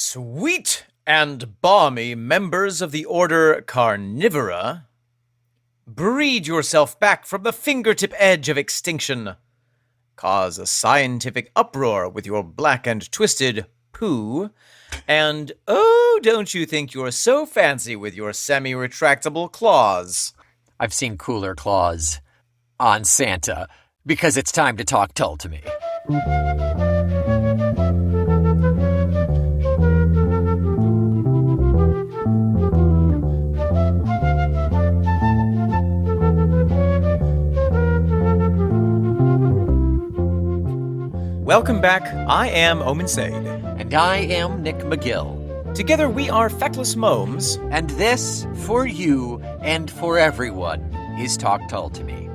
Sweet and balmy members of the order Carnivora, breed yourself back from the fingertip edge of extinction. Cause a scientific uproar with your black and twisted poo. And, oh, don't you think you're so fancy with your semi-retractable claws? I've seen cooler claws on Santa, because it's time to talk Tull to me. Welcome back. I am Omen Sade. And I am Nick McGill. Together we are Feckless Momes. And this, for you and for everyone, is Talk Tull to Me.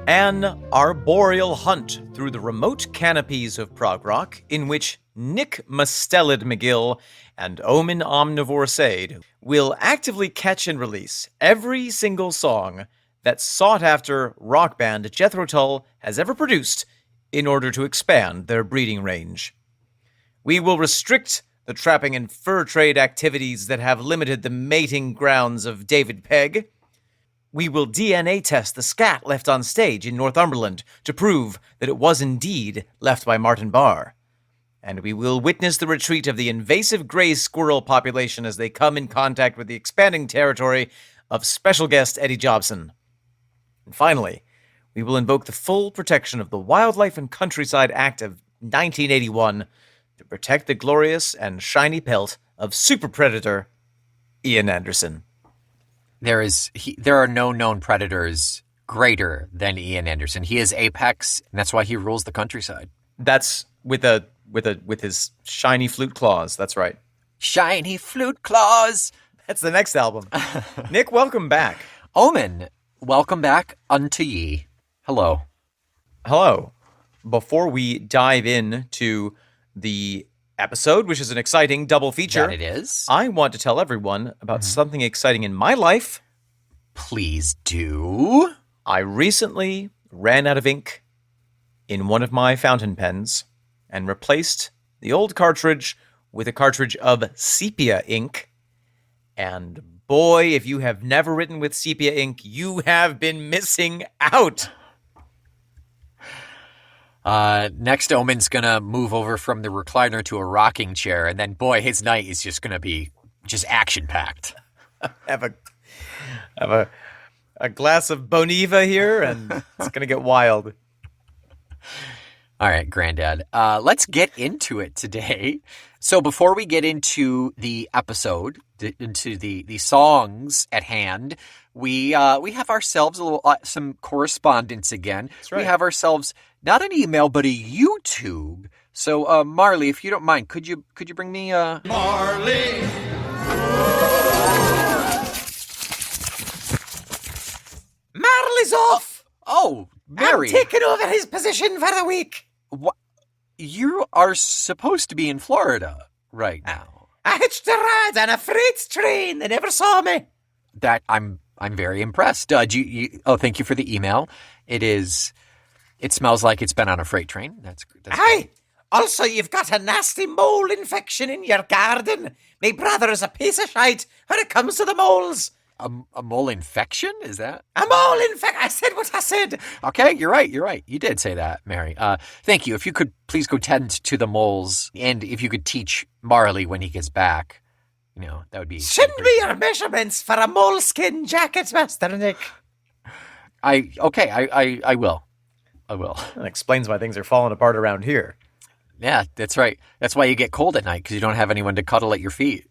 An arboreal hunt through the remote canopies of prog rock in which Nick Mustelid McGill and Omen Omnivore Sade will actively catch and release every single song that sought-after rock band Jethro Tull has ever produced in order to expand their breeding range. We will restrict the trapping and fur trade activities that have limited the mating grounds of David Pegg. We will DNA test the scat left on stage in Northumberland to prove that it was indeed left by Marten Barr. And we will witness the retreat of the invasive gray squirrel population as they come in contact with the expanding territory of special guest Eddie Jobson. And finally, we will invoke the full protection of the Wildlife and Countryside Act of 1981 to protect the glorious and shiny pelt of super predator Ian Anderson. There are no known predators greater than Ian Anderson. He is apex, and that's why he rules the countryside. That's with his shiny flute claws. That's right. Shiny flute claws. That's the next album. Nick, welcome back. Omen, welcome back unto ye. Hello. Hello. Before we dive into the episode, which is an exciting double feature, That it is. I want to tell everyone about something exciting in my life. Please do. I recently ran out of ink in one of my fountain pens and replaced the old cartridge with a cartridge of sepia ink. And boy, if you have never written with sepia ink, you have been missing out. Next, Omen's gonna move over from the recliner to a rocking chair, and then, boy, his night is just gonna be just action-packed. Have a glass of Boniva here, and it's gonna get wild. All right, Granddad. Let's get into it today. So before we get into the episode, into the songs at hand, we have ourselves some correspondence again. That's right. We have ourselves not an email, but a YouTube. So, Marley, if you don't mind, could you bring me Marley. Marley's off. Oh, Mary. I'm taking over his position for the week. What? You are supposed to be in Florida right now. I hitched a ride on a freight train. They never saw me. That I'm very impressed. Thank you for the email. It smells like it's been on a freight train. That's Aye. Also, you've got a nasty mole infection in your garden. My brother is a piece of shite when it comes to the moles. a mole infection? Is that? A mole infection. I said what I said. Okay, you're right. You did say that, Mary. Thank you. If you could please go tend to the moles, and if you could teach Marley when he gets back, that would be... Send me your measurements for a moleskin jacket, Master Nick. I will. I will. That explains why things are falling apart around here. Yeah, that's right. That's why you get cold at night, because you don't have anyone to cuddle at your feet.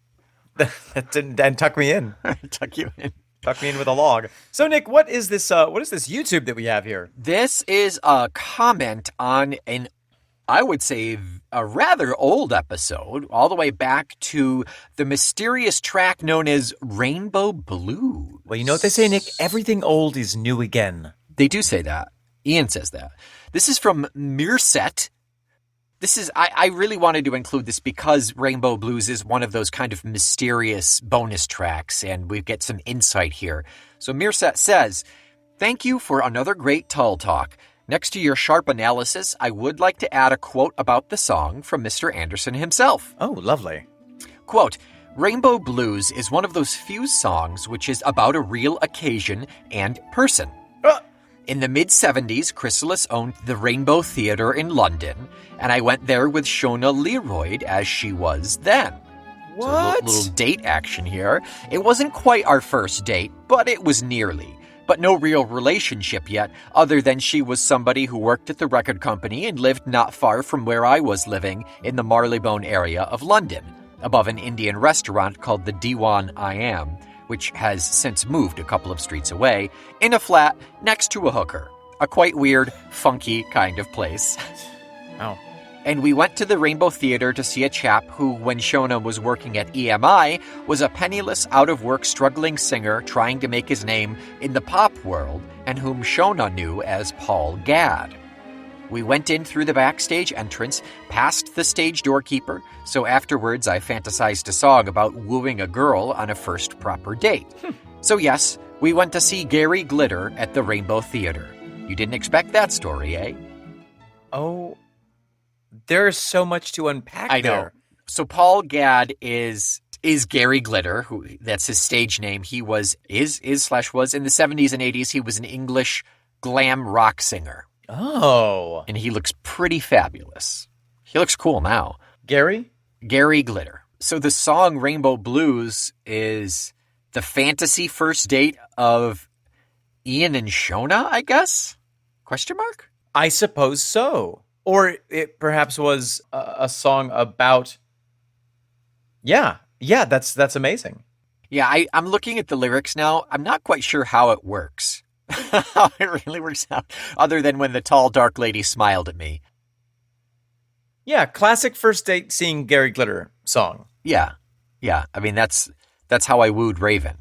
And tuck me in. Tuck you in. Tuck me in with a log. So, Nick, what is this YouTube that we have here? This is a comment on I would say, a rather old episode, all the way back to the mysterious track known as Rainbow Blue. Well, you know what they say, Nick? Everything old is new again. They do say that. Ian says that. This is from Meerset. I really wanted to include this because Rainbow Blues is one of those kind of mysterious bonus tracks, and we get some insight here. So Meerset says, "Thank you for another great Tull talk. Next to your sharp analysis, I would like to add a quote about the song from Mr. Anderson himself. Oh, lovely. Quote, Rainbow Blues is one of those few songs which is about a real occasion and person. In the mid-70s, Chrysalis owned the Rainbow Theatre in London, and I went there with Shona Leroyd as she was then. What? So a little date action here. It wasn't quite our first date, but it was nearly. But no real relationship yet, other than she was somebody who worked at the record company and lived not far from where I was living in the Marylebone area of London, above an Indian restaurant called the Diwan I Am, which has since moved a couple of streets away, in a flat next to a hooker. A quite weird, funky kind of place. Oh. And we went to the Rainbow Theatre to see a chap who, when Shona was working at EMI, was a penniless, out-of-work, struggling singer trying to make his name in the pop world, and whom Shona knew as Paul Gadd. We went in through the backstage entrance, past the stage doorkeeper, so afterwards I fantasized a song about wooing a girl on a first proper date. So yes, we went to see Gary Glitter at the Rainbow Theatre. You didn't expect that story, eh? Oh, there's so much to unpack I know. there. So Paul Gadd is Gary Glitter, who that's his stage name. He was in the 70s and 80s, he was an English glam rock singer. Oh. And he looks pretty fabulous. He looks cool now. Gary? Gary Glitter. So the song Rainbow Blues is the fantasy first date of Ian and Shona, I guess? Question mark? I suppose so. Or it perhaps was a song about... Yeah, that's amazing. Yeah, I'm looking at the lyrics now. I'm not quite sure how it works. How it really works out, other than when the tall, dark lady smiled at me. Yeah, classic first date seeing Gary Glitter song. Yeah. I mean, that's how I wooed Raven.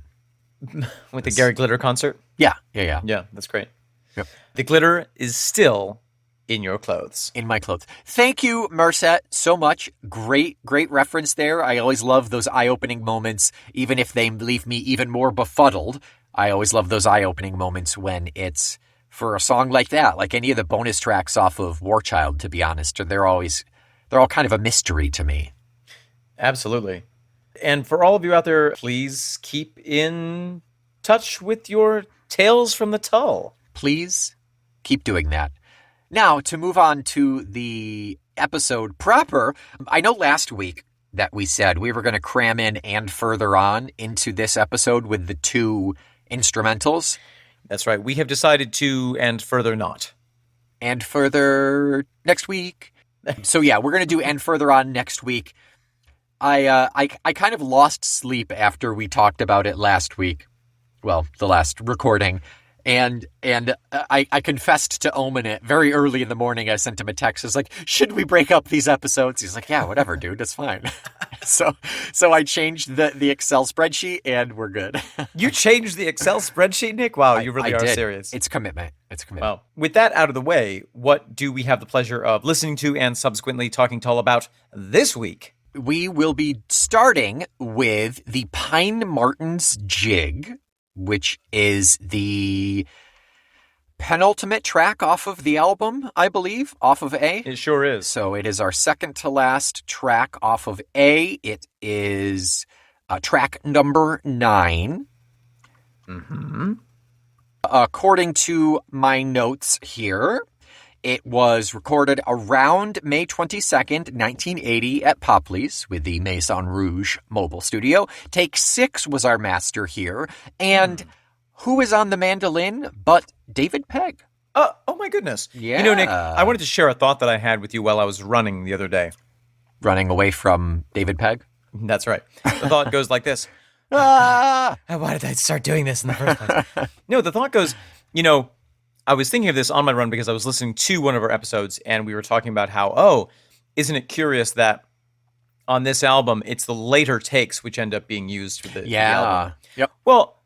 With the Gary Glitter concert? Yeah. Yeah, that's great. Yep. The glitter is still in your clothes. In my clothes. Thank you, Merced, so much. Great reference there. I always love those eye-opening moments, even if they leave me even more befuddled. I always love those eye-opening moments when it's for a song like that, like any of the bonus tracks off of Warchild, to be honest. They're all kind of a mystery to me. Absolutely. And for all of you out there, please keep in touch with your tales from the Tull. Please keep doing that. Now, to move on to the episode proper, I know last week that we said we were going to cram in And Further On into this episode with the two instrumentals. That's right. We have decided to And Further not. And Further next week. So yeah, we're going to do And Further On next week. I kind of lost sleep after we talked about it last week. Well, the last recording. And I confessed to Omen it very early in the morning. I sent him a text. I was like, should we break up these episodes? He's like, yeah, whatever, dude. It's fine. So I changed the Excel spreadsheet and we're good. You changed the Excel spreadsheet, Nick? Wow, you really I are did. serious. It's commitment. Well, with that out of the way, what do we have the pleasure of listening to and subsequently talking to all about this week? We will be starting with the Pine Martin's Jig, which is the penultimate track off of the album, I believe, off of A. It sure is. So it is our second to last track off of A. It is track number 9. Mm-hmm. According to my notes here, it was recorded around May 22nd, 1980 at Popley's with the Maison Rouge mobile studio. Take 6 was our master here. And who is on the mandolin but David Pegg? Oh my goodness. Yeah. You know, Nick, I wanted to share a thought that I had with you while I was running the other day. Running away from David Pegg? That's right. The thought goes like this. Ah! Why did I start doing this in the first place? No, the thought goes, I was thinking of this on my run because I was listening to one of our episodes and we were talking about how, isn't it curious that on this album, it's the later takes which end up being used for the album. Yep. Well,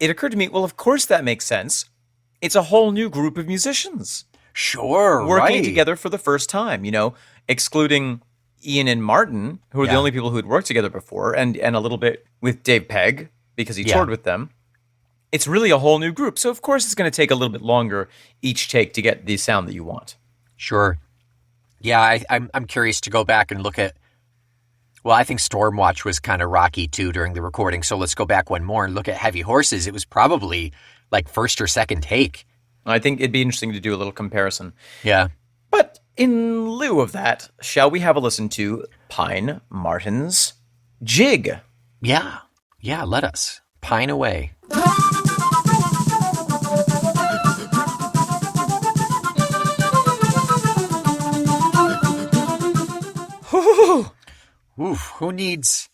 it occurred to me, of course that makes sense. It's a whole new group of musicians. Sure, working together for the first time, excluding Ian and Marten, who are the only people who had worked together before, and a little bit with Dave Pegg, because he toured with them. It's really a whole new group. So, of course, it's going to take a little bit longer each take to get the sound that you want. Sure. Yeah, I'm curious to go back and look at Well, I think Stormwatch was kind of rocky too during the recording. So let's go back one more and look at Heavy Horses. It was probably like first or second take. I think it'd be interesting to do a little comparison. Yeah. But in lieu of that, shall we have a listen to Pine Marten's Jig? Yeah. Yeah, let us. Pine away. Oof, who needs,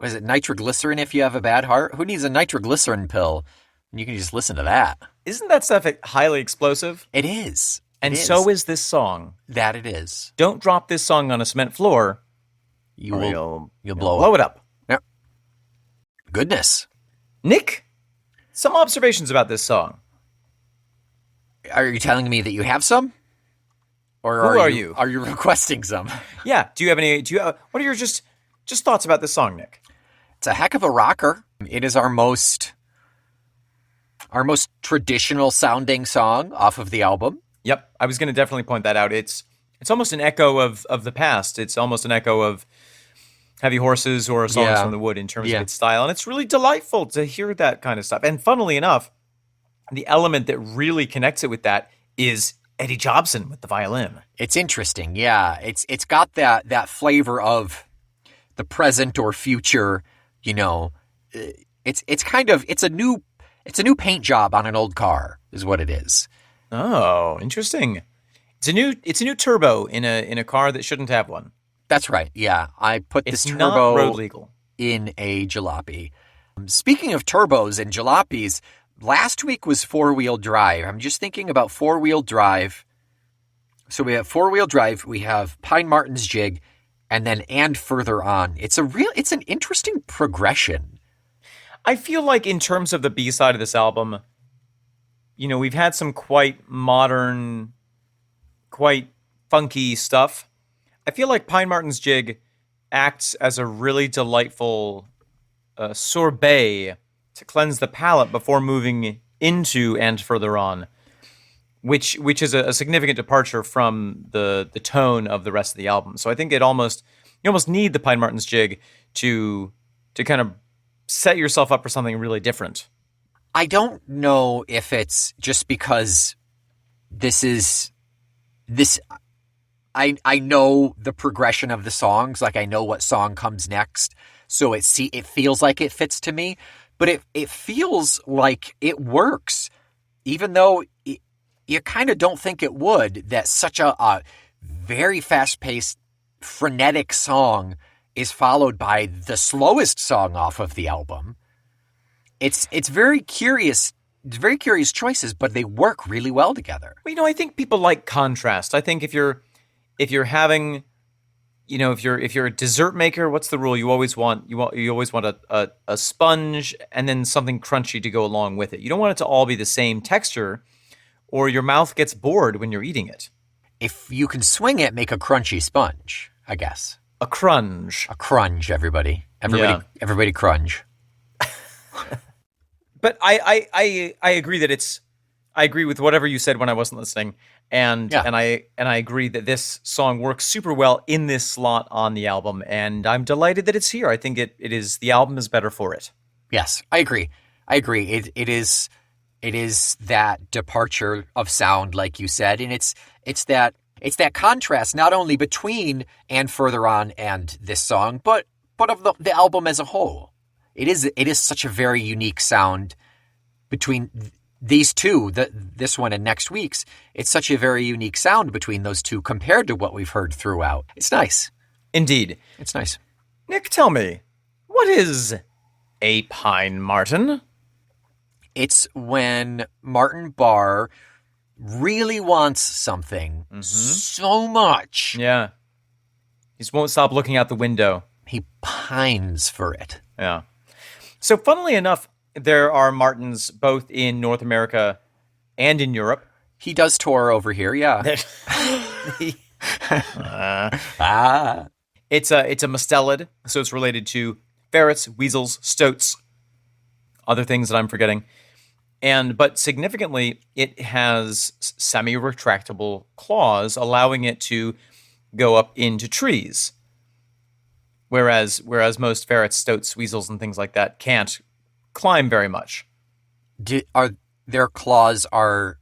was it nitroglycerin if you have a bad heart? Who needs a nitroglycerin pill? And you can just listen to that. Isn't that stuff highly explosive? It is. And so is this song. That it is. Don't drop this song on a cement floor. You'll blow it up. Yep. Goodness. Nick, some observations about this song. Are you telling me that you have some? Or Who are you? Are you requesting some? Yeah. What are your just thoughts about this song, Nick? It's a heck of a rocker. It is our most traditional sounding song off of the album. Yep. I was going to definitely point that out. It's almost an echo of the past. It's almost an echo of Heavy Horses or Songs from the Wood in terms of its style. And it's really delightful to hear that kind of stuff. And funnily enough, the element that really connects it with that is Eddie Jobson with the violin. It's interesting, yeah. It's got that flavor of the present or future, you know. It's a new paint job on an old car, is what it is. Oh, interesting. It's a new turbo in a car that shouldn't have one. That's right. Yeah, I put this turbo not road legal in a jalopy. Speaking of turbos and jalopies, last week was 4-wheel drive. I'm just thinking about 4-wheel drive. So we have 4-wheel drive, we have Pine Marten's Jig, and further on. It's an interesting progression. I feel like in terms of the B-side of this album, you know, we've had some quite modern, quite funky stuff. I feel like Pine Marten's Jig acts as a really delightful sorbet to cleanse the palate before moving into and further on, which is a significant departure from the tone of the rest of the album. So I think you almost need the Pine Marten's Jig to kind of set yourself up for something really different. I don't know if it's just because I know the progression of the songs, like I know what song comes next, so it feels like it fits to me, but it feels like it works, even though you kind of don't think it would, that such a very fast-paced, frenetic song is followed by the slowest song off of the album. It's very curious choices, but they work really well together. Well, you know, I think people like contrast. I think if you're having, you know, if you're a dessert maker, what's the rule? You always want a sponge and then something crunchy to go along with it. You don't want it to all be the same texture, or your mouth gets bored when you're eating it. If you can swing it, make a crunchy sponge, I guess. A crunge. A crunge, everybody. Everybody crunge. But I agree that I agree with whatever you said when I wasn't listening, and I agree that this song works super well in this slot on the album, and I'm delighted that it's here. I think the album is better for it. Yes, I agree. It is that departure of sound, like you said, and it's that contrast not only between and further on and this song, but of the album as a whole. It is such a very unique sound between these two, this one and next week's. It's such a very unique sound between those two compared to what we've heard throughout. It's nice. Indeed. It's nice. Nick, tell me, what is a Pine Marten? It's when Martin Barre really wants something so much. Yeah. He just won't stop looking out the window. He pines for it. Yeah. So funnily enough, there are Martens both in North America and in Europe. He does tour over here, yeah. It's a mustelid, so it's related to ferrets, weasels, stoats, other things that I'm forgetting. But significantly, it has semi-retractable claws, allowing it to go up into trees. whereas most ferrets, stoats, weasels, and things like that can't climb very much. Are their claws are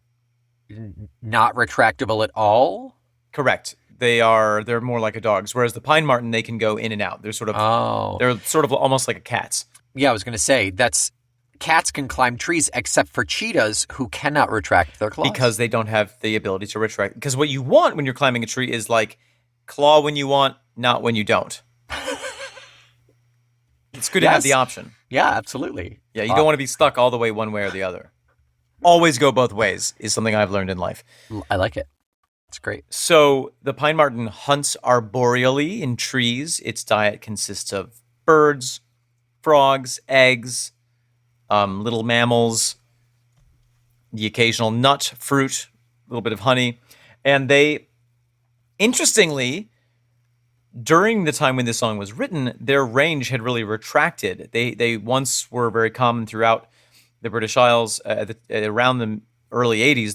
not retractable at all? Correct. They're more like a dog's, whereas the pine marten, they can go in and out. They're sort of almost like a cat's. Yeah, I was going to say cats can climb trees except for cheetahs who cannot retract their claws. Because they don't have the ability to retract. Because what you want when you're climbing a tree is like claw when you want, not when you don't. It's good to have the option. Yeah, absolutely. Yeah, you don't want to be stuck all the way one way or the other. Always go both ways is something I've learned in life. I like it. It's great. So the pine marten hunts arboreally in trees. Its diet consists of birds, frogs, eggs, little mammals, the occasional nut, fruit, a little bit of honey. And they, interestingly, during the time when this song was written, their range had really retracted. They once were very common throughout the British Isles. Around the early 80s,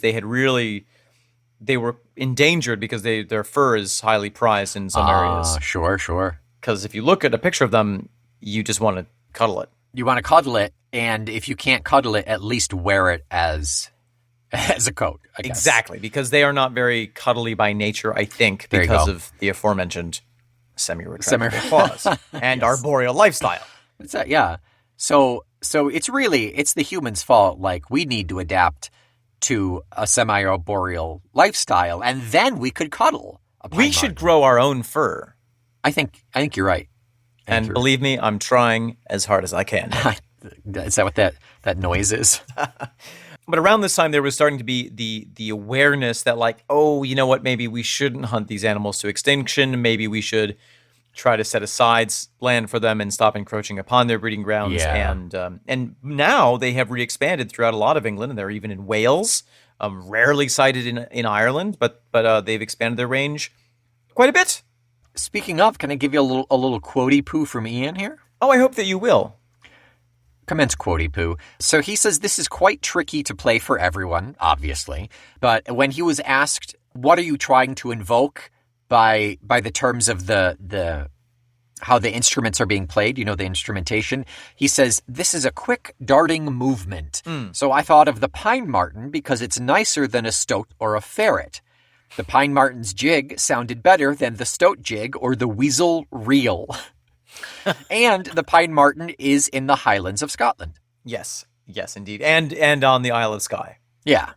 they were endangered because their fur is highly prized in some areas. Sure. Because if you look at a picture of them, you just want to cuddle it. You want to cuddle it, and if you can't cuddle it, at least wear it as a coat, I guess. Exactly, because they are not very cuddly by nature, I think, because of the aforementioned semi-retractable claws and arboreal lifestyle. Yeah. So it's the human's fault. Like, we need to adapt to a semi-arboreal lifestyle, and then we could cuddle a pine We should grow our own fur. I think you're right. And believe me, I'm trying as hard as I can. Is that what that noise is? But around this time, there was starting to be the awareness that, like, oh, you know what? Maybe we shouldn't hunt these animals to extinction. Maybe we should try to set aside land for them and stop encroaching upon their breeding grounds. Yeah. And now they have re-expanded throughout a lot of England, and they're even in Wales, rarely sighted in Ireland, but they've expanded their range quite a bit. Speaking of, can I give you a little quotey poo from Ian here? Oh, I hope that you will. Commence quotey poo. So he says this is quite tricky to play for everyone, obviously. But when he was asked, what are you trying to invoke by the terms of the how the instruments are being played, the instrumentation, he says, this is a quick darting movement. So I thought of the pine marten because it's nicer than a stoat or a ferret. The pine marten's jig sounded better than the stoat jig or the weasel reel. And the pine marten is in the Highlands of Scotland. Yes, indeed. And on the Isle of Skye. Yeah.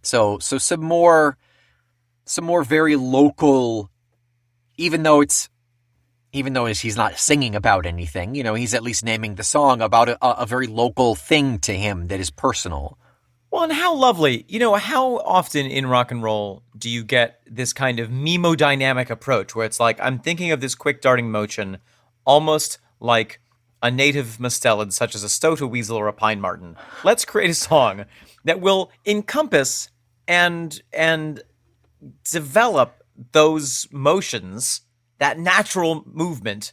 So some more very local, even though he's not singing about anything, he's at least naming the song about a very local thing to him that is personal. Well, and how lovely. How often in rock and roll do you get this kind of memodynamic approach where it's like, I'm thinking of this quick darting motion almost like a native mustelid, such as a stoat, a weasel, or a pine marten. Let's create a song that will encompass and develop those motions, that natural movement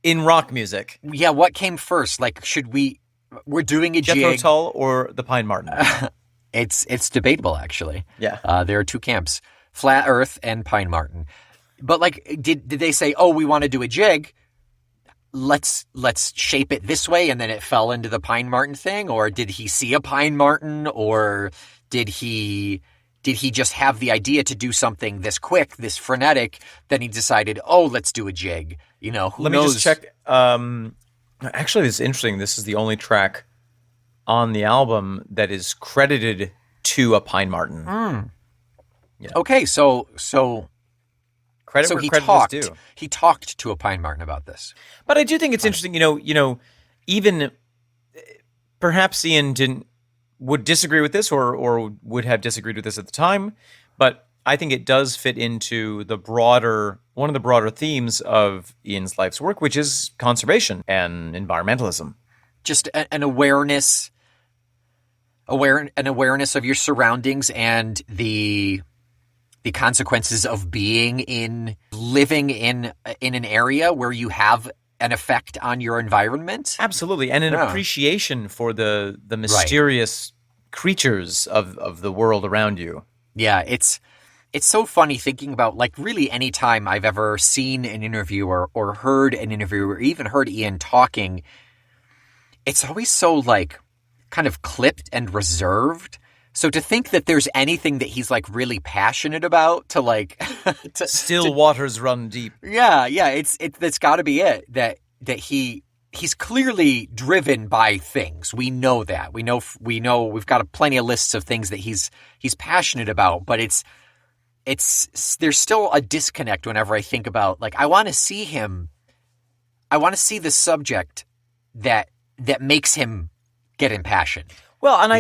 in rock music. Yeah, what came first? Like, we're doing a Jethro jig. Tull or the pine marten? It's debatable, actually. Yeah. There are two camps, Flat Earth and Pine Marten. But like, did they say, oh, we want to do a jig, let's shape it this way, and then it fell into the Pine Marten thing? Or did he see a Pine Marten? Or did he just have the idea to do something this quick, this frenetic, then he decided, oh, let's do a jig? Who Let knows? me just check. Actually, this is interesting. This is the only track on the album that is credited to a pine marten. Yeah. Okay, so credit where he credit talked. is due. He talked to a pine marten about this. But I do think it's interesting. Even perhaps Ian would disagree with this, or would have disagreed with this at the time. But I think it does fit into one of the broader themes of Ian's life's work, which is conservation and environmentalism. Just an awareness of your surroundings and the consequences of living in an area where you have an effect on your environment. Absolutely, and an appreciation for the mysterious creatures of the world around you. Yeah, it's it's so funny thinking about, like, really any time I've ever seen an interview or heard an interview or even heard Ian talking, it's always so, like, kind of clipped and reserved. So to think that there's anything that he's, like, really passionate about to, like... Still waters run deep. Yeah, it's got to be it, that he's clearly driven by things. We know that. We know we've got plenty of lists of things that he's passionate about, but there's still a disconnect whenever I think about, like, I want to see the subject that makes him get impassioned. Well, and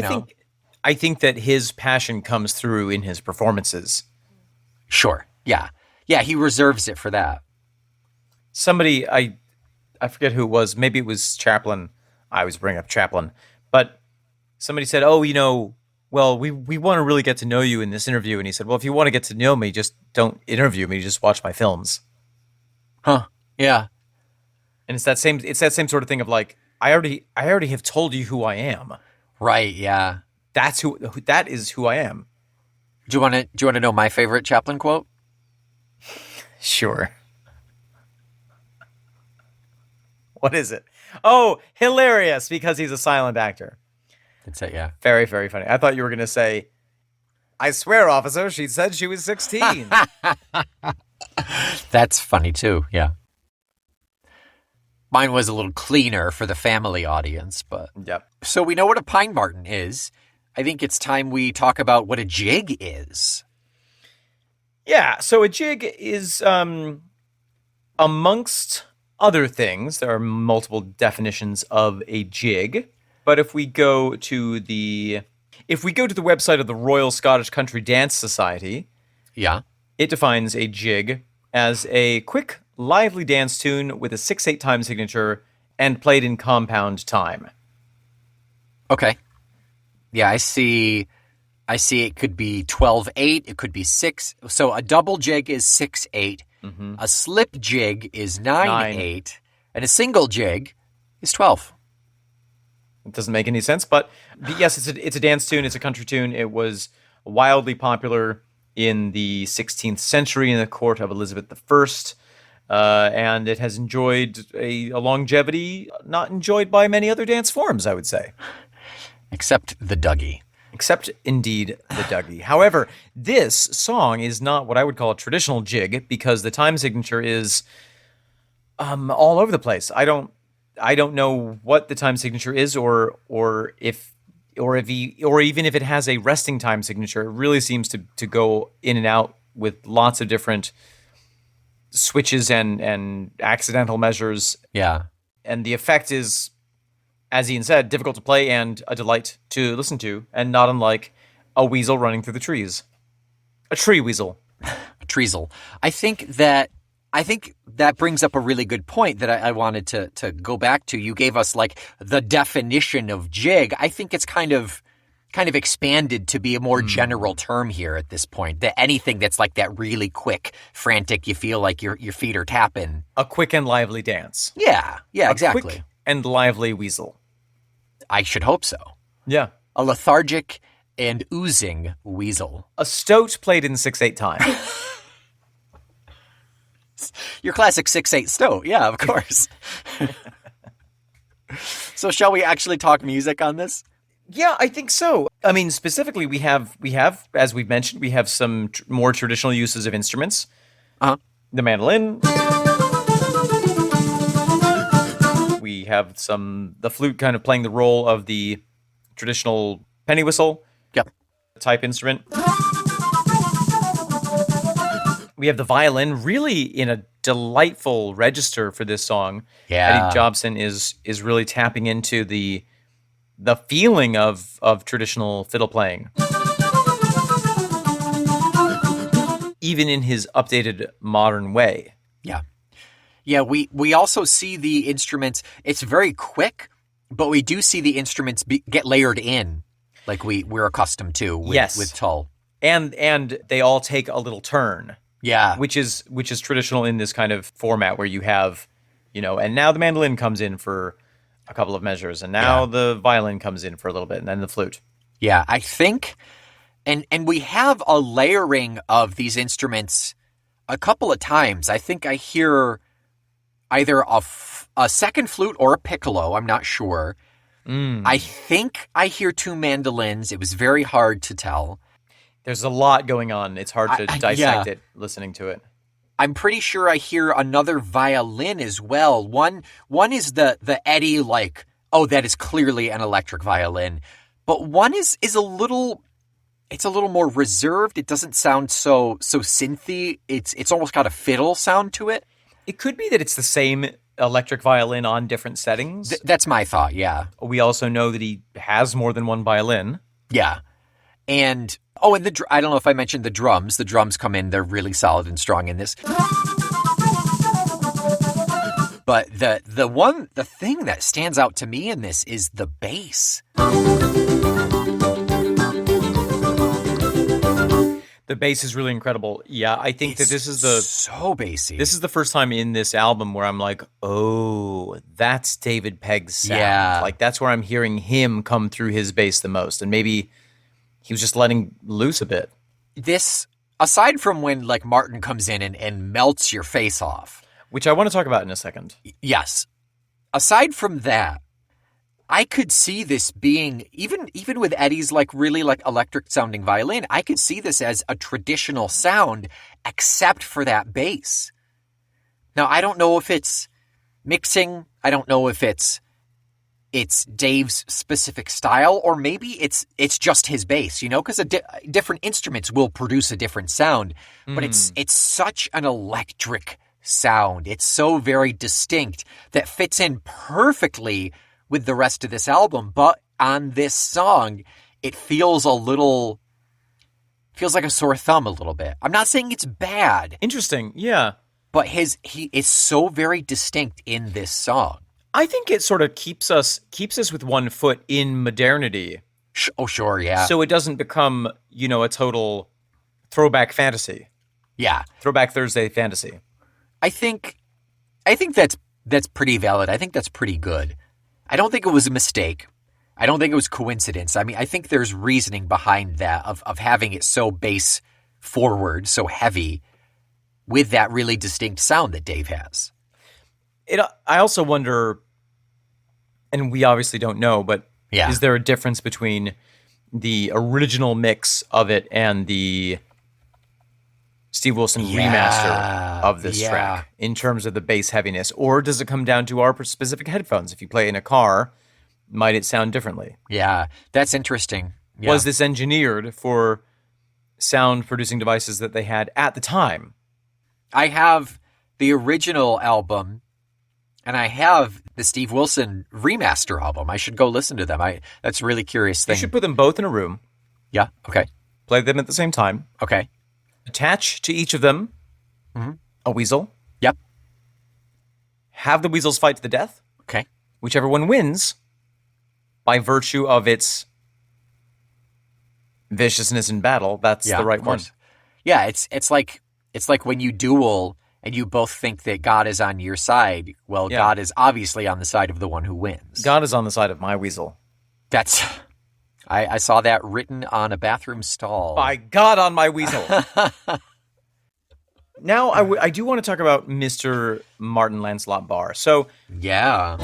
I think that his passion comes through in his performances. Sure. Yeah. Yeah, he reserves it for that. Somebody, I forget who it was. Maybe it was Chaplin. I always bring up Chaplin. But somebody said, oh, well, we want to really get to know you in this interview. And he said, well, if you want to get to know me, just don't interview me. Just watch my films. Huh. Yeah. And it's that same sort of thing of, like, I already have told you who I am. Right. Yeah. That is who I am. Do you want to know my favorite Chaplin quote? Sure. What is it? Oh, hilarious, because he's a silent actor. That's it, yeah. Very, very funny. I thought you were going to say, I swear, officer, she said she was 16. That's funny, too, yeah. Mine was a little cleaner for the family audience, but... Yep. So we know what a pine marten is. I think it's time we talk about what a jig is. Yeah, so a jig is, amongst other things, there are multiple definitions of a jig. But if we go to the website of the Royal Scottish Country Dance Society, yeah, it defines a jig as a quick, lively dance tune with a 6/8 time signature and played in compound time. Okay. Yeah, I see it could be 12/8, it could be 6. So a double jig is 6/8, a slip jig is 9/8, and a single jig is 12. It doesn't make any sense, but yes, it's a dance tune, it's a country tune. It was wildly popular in the 16th century in the court of Elizabeth I, and it has enjoyed a longevity not enjoyed by many other dance forms, I would say. Except the Dougie. Except, indeed, the Dougie. However, this song is not what I would call a traditional jig, because the time signature is all over the place. I don't know what the time signature is, or even if it has a resting time signature. It really seems to go in and out with lots of different switches and accidental measures. Yeah. And the effect is, as Ian said, difficult to play and a delight to listen to, and not unlike a weasel running through the trees. A tree weasel. A treasel. I think that brings up a really good point that I wanted to go back to. You gave us, like, the definition of jig. I think it's kind of expanded to be a more general term here at this point. That anything that's like that really quick, frantic, you feel like your feet are tapping. A quick and lively dance. Yeah, exactly. Quick and lively weasel. I should hope so. Yeah. A lethargic and oozing weasel. A stoat played in 6/8 time. Your classic 6/8 stoat, yeah, of course. So shall we actually talk music on this? Yeah, I think so. I mean, specifically, we have, as we've mentioned, we have some more traditional uses of instruments. Uh-huh. The mandolin. We have the flute kind of playing the role of the traditional penny whistle. Yep. Type instrument. We have the violin, really in a delightful register for this song. Yeah. Eddie Jobson is really tapping into the feeling of traditional fiddle playing. Even in his updated modern way. Yeah. Yeah, we also see the instruments. It's very quick, but we do see the instruments get layered in, like we're accustomed to with Tull. And they all take a little turn. Yeah. Which is traditional in this kind of format where you have, and now the mandolin comes in for a couple of measures, and now the violin comes in for a little bit, and then the flute. Yeah, I think And we have a layering of these instruments a couple of times. I think I hear either a second flute or a piccolo. I'm not sure. I think I hear 2 mandolins. It was very hard to tell. There's a lot going on. It's hard to dissect it listening to it. I'm pretty sure I hear another violin as well. One is the Eddie, like, oh, that is clearly an electric violin. But one is a little more reserved. It doesn't sound so synthy. It's almost got a fiddle sound to it. It could be that it's the same electric violin on different settings. That's my thought, yeah. We also know that he has more than one violin. Yeah. And I don't know if I mentioned the drums. The drums come in, they're really solid and strong in this. But the thing that stands out to me in this is the bass. The bass is really incredible. Yeah, I think that this is so bassy. This is the first time in this album where I'm like, oh, that's David Pegg's sound. Yeah. Like, that's where I'm hearing him come through his bass the most. And maybe he was just letting loose a bit. This, aside from when, like, Marten comes in and melts your face off. Which I want to talk about in a second. Yes. Aside from that, I could see this being, even with Eddie's, like, really, like, electric sounding violin, I could see this as a traditional sound, except for that bass. Now, I don't know if it's mixing. I don't know if it's Dave's specific style, or maybe it's just his bass, you know, because different instruments will produce a different sound, but it's such an electric sound. It's so very distinct that fits in perfectly with the rest of this album. But on this song, it feels like a sore thumb a little bit. I'm not saying it's bad. Interesting, yeah. But he is so very distinct in this song. I think it sort of keeps us with one foot in modernity. Oh, sure, yeah. So it doesn't become, you know, a total throwback fantasy. Yeah. Throwback Thursday fantasy. I think that's pretty valid. I think that's pretty good. I don't think it was a mistake. I don't think it was coincidence. I mean, I think there's reasoning behind that of having it so bass forward, so heavy, with that really distinct sound that Dave has. I also wonder, and we obviously don't know, but yeah. Is there a difference between the original mix of it and the Steve Wilson remaster of this track in terms of the bass heaviness? Or does it come down to our specific headphones? If you play in a car, might it sound differently? Yeah, that's interesting. Yeah. Was this engineered for sound producing devices that they had at the time? I have the original album, and I have the Steve Wilson remaster album. I should go listen to them. That's a really curious thing. You should put them both in a room. Yeah, okay. Play them at the same time. Okay. Attach to each of them a weasel. Yep. Have the weasels fight to the death. Okay. Whichever one wins, by virtue of its viciousness in battle, that's the right one. Yeah, it's like when you duel and you both think that God is on your side. Well, God is obviously on the side of the one who wins. God is on the side of my weasel. That's... I saw that written on a bathroom stall. By God on my weasel. Now, I do want to talk about Mr. Marten Lancelot Barr. So... Yeah.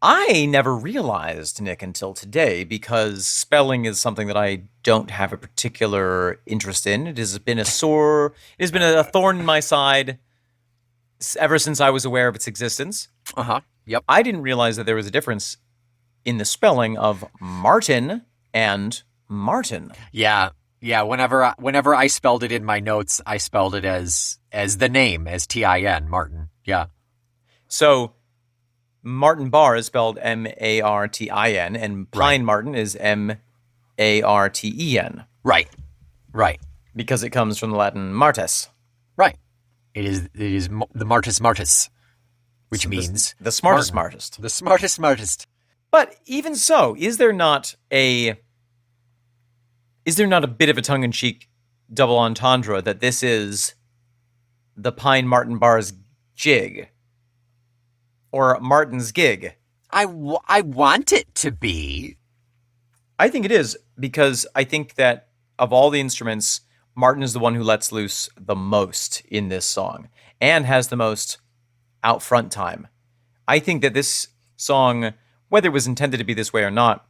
I never realized, Nick, until today, because spelling is something that I don't have a particular interest in. It has been a thorn in my side ever since I was aware of its existence. Uh-huh. Yep. I didn't realize that there was a difference in the spelling of Martin and Martin. Yeah. Yeah, whenever I spelled it in my notes, I spelled it as the name, as T-I-N, Martin. Yeah. So Marten Barr is spelled M-A-R-T-I-N, and Pine Marten is M-A-R-T-E-N. Right. Because it comes from the Latin martes. Right. It is the martus martus, which means the smartest Martin. smartest. The smartest. But even so, is there not a bit of a tongue-in-cheek double entendre that this is the Pine Marten Bar's jig or Martin's gig. I want it to be. I think it is, because I think that of all the instruments, Marten is the one who lets loose the most in this song and has the most out front time. I think that this song, whether it was intended to be this way or not,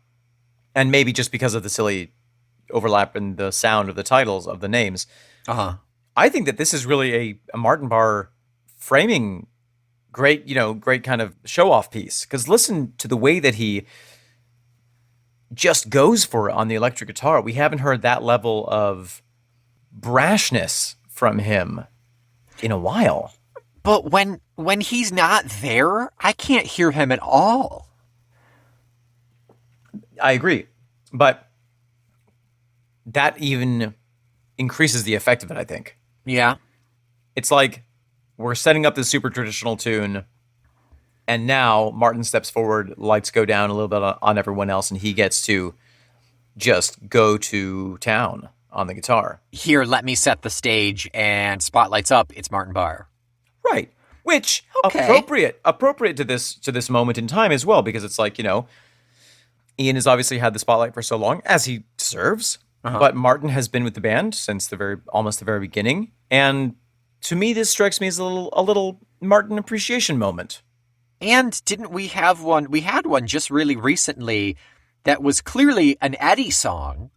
and maybe just because of the silly overlap in the sound of the titles of the names, I think that this is really a Marten Bar framing great kind of show-off piece. Because listen to the way that he just goes for it on the electric guitar. We haven't heard that level of brashness from him in a while. But when he's not there, I can't hear him at all. I agree. But that even increases the effect of it, I think. Yeah. It's like we're setting up this super traditional tune, and now Marten steps forward, lights go down a little bit on everyone else, and he gets to just go to town on the guitar. Here, let me set the stage, and spotlight's up. It's Marten Bar. Right. Which, appropriate to this moment in time as well, because it's like, Ian has obviously had the spotlight for so long, as he deserves, but Marten has been with the band since almost the very beginning, and to me, this strikes me as a little Marten appreciation moment. And didn't we have one? We had one just really recently that was clearly an Eddie song.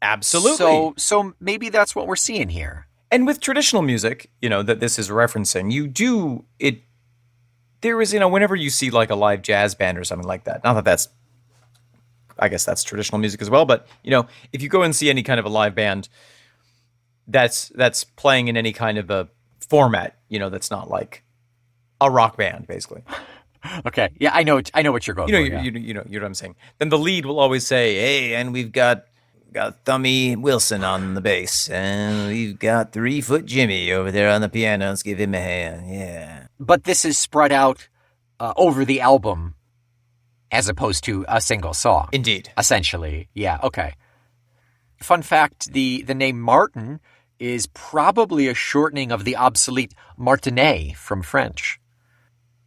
Absolutely. So maybe that's what we're seeing here. And with traditional music, that this is referencing, there is, whenever you see like a live jazz band or something like that, not that that's, I guess that's traditional music as well, but, if you go and see any kind of a live band that's playing in any kind of a format, that's not like a rock band, basically. Okay. Yeah, I know what you're going for. You know what I'm saying. Then the lead will always say, "Hey, and we've got Thummy Wilson on the bass, and we've got 3-foot Jimmy over there on the piano. Let's give him a hand." Yeah. But this is spread out over the album as opposed to a single song. Indeed. Essentially. Yeah. Okay. Fun fact: the name Marten is probably a shortening of the obsolete Martinet from French.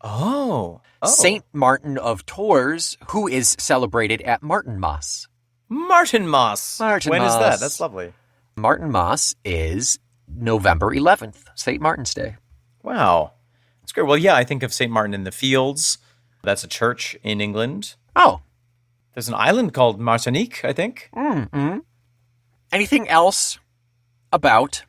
Oh. Saint Martin of Tours, who is celebrated at Martinmas. Martinmas. When is that? That's lovely. Martinmas is November 11th, St. Martin's Day. Wow. That's great. Well, yeah, I think of St. Martin in the Fields. That's a church in England. Oh. There's an island called Martinique, I think. Mm-hmm. Anything else about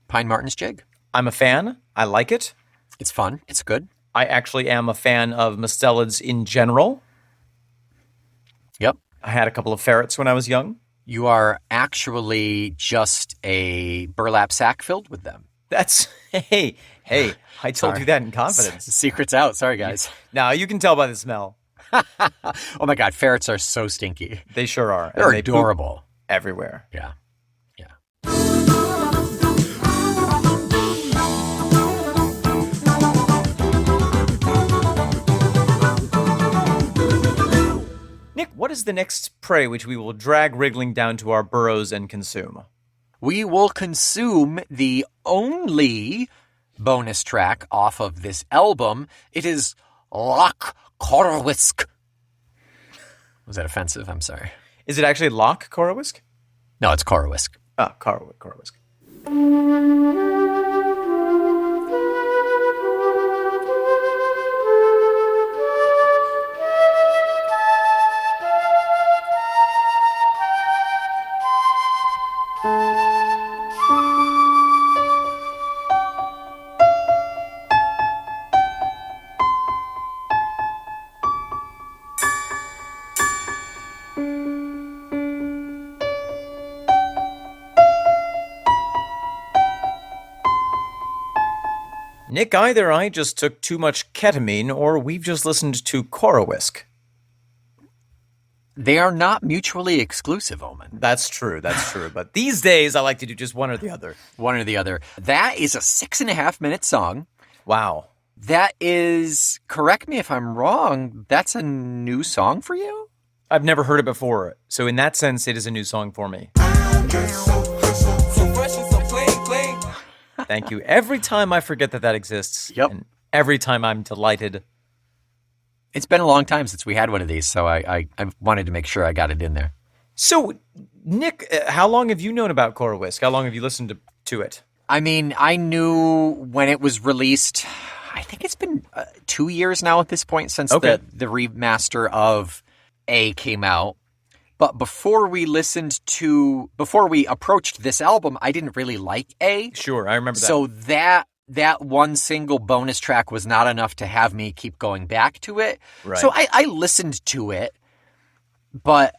Pine Marten's jig? I'm a fan. I like it. It's fun. It's good. I actually am a fan of mustelids in general. Yep. I had a couple of ferrets when I was young. You are actually just a burlap sack filled with them. That's, hey, I told you that in confidence. Secret's out. Sorry, guys. Now, you can tell by the smell. Oh my God, ferrets are so stinky. They sure are. They're adorable. Everywhere. Yeah. Nick, what is the next prey which we will drag wriggling down to our burrows and consume? We will consume the only bonus track off of this album. It is Loch Coruisk. Was that offensive? I'm sorry. Is it actually Loch Coruisk? No, it's Coruisk. Oh, Coruisk. Nick, either I just took too much ketamine or we've just listened to Coruisk. They are not mutually exclusive, Omen. That's true. But these days, I like to do just one or the other. One or the other. That is a 6.5-minute song. Wow. That is, correct me if I'm wrong, that's a new song for you? I've never heard it before. So in that sense, it is a new song for me. I get so crystal Thank you. Every time I forget that exists, Yep. and every time I'm delighted. It's been a long time since we had one of these, so I wanted to make sure I got it in there. So, Nick, how long have you known about Coruisk? How long have you listened to it? I mean, I knew when it was released. I think it's been 2 years now at this point since the remaster of A came out. But before we approached this album, I didn't really like A. Sure, I remember that. So that one single bonus track was not enough to have me keep going back to it. Right. So I listened to it, but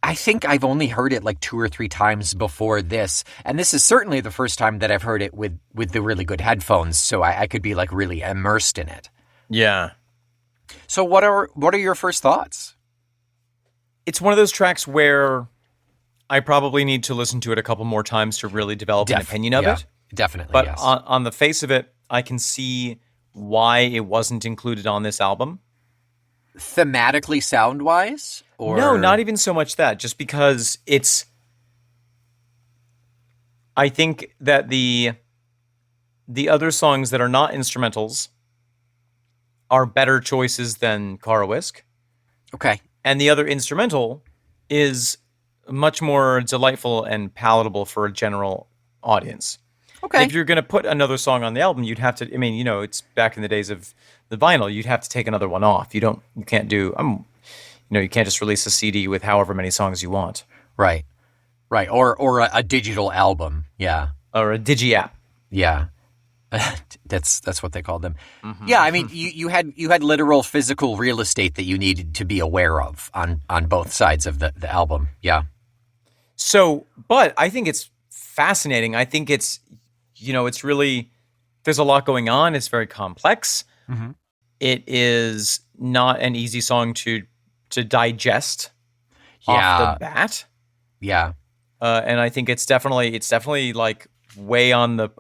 I think I've only heard it like 2 or 3 times before this. And this is certainly the first time that I've heard it with the really good headphones, so I could be like really immersed in it. Yeah. So what are your first thoughts? It's one of those tracks where I probably need to listen to it a couple more times to really develop an opinion of it. Definitely, but yes. on the face of it, I can see why it wasn't included on this album. Thematically, sound-wise? Or... No, not even so much that. Just because I think that the other songs that are not instrumentals are better choices than Coruisk. Okay. And the other instrumental is much more delightful and palatable for a general audience. Okay. If you're going to put another song on the album, you'd have to, I mean, it's back in the days of the vinyl, you'd have to take another one off. You can't just release a CD with however many songs you want. Right. Right. Or a digital album. Yeah. Or a digi-app. Yeah. That's what they called them. Mm-hmm. Yeah, I mean, you had literal physical real estate that you needed to be aware of on both sides of the album. Yeah. So, but I think it's fascinating. I think it's, it's really, there's a lot going on. It's very complex. Mm-hmm. It is not an easy song to digest off the bat. Yeah. And I think it's definitely like way on the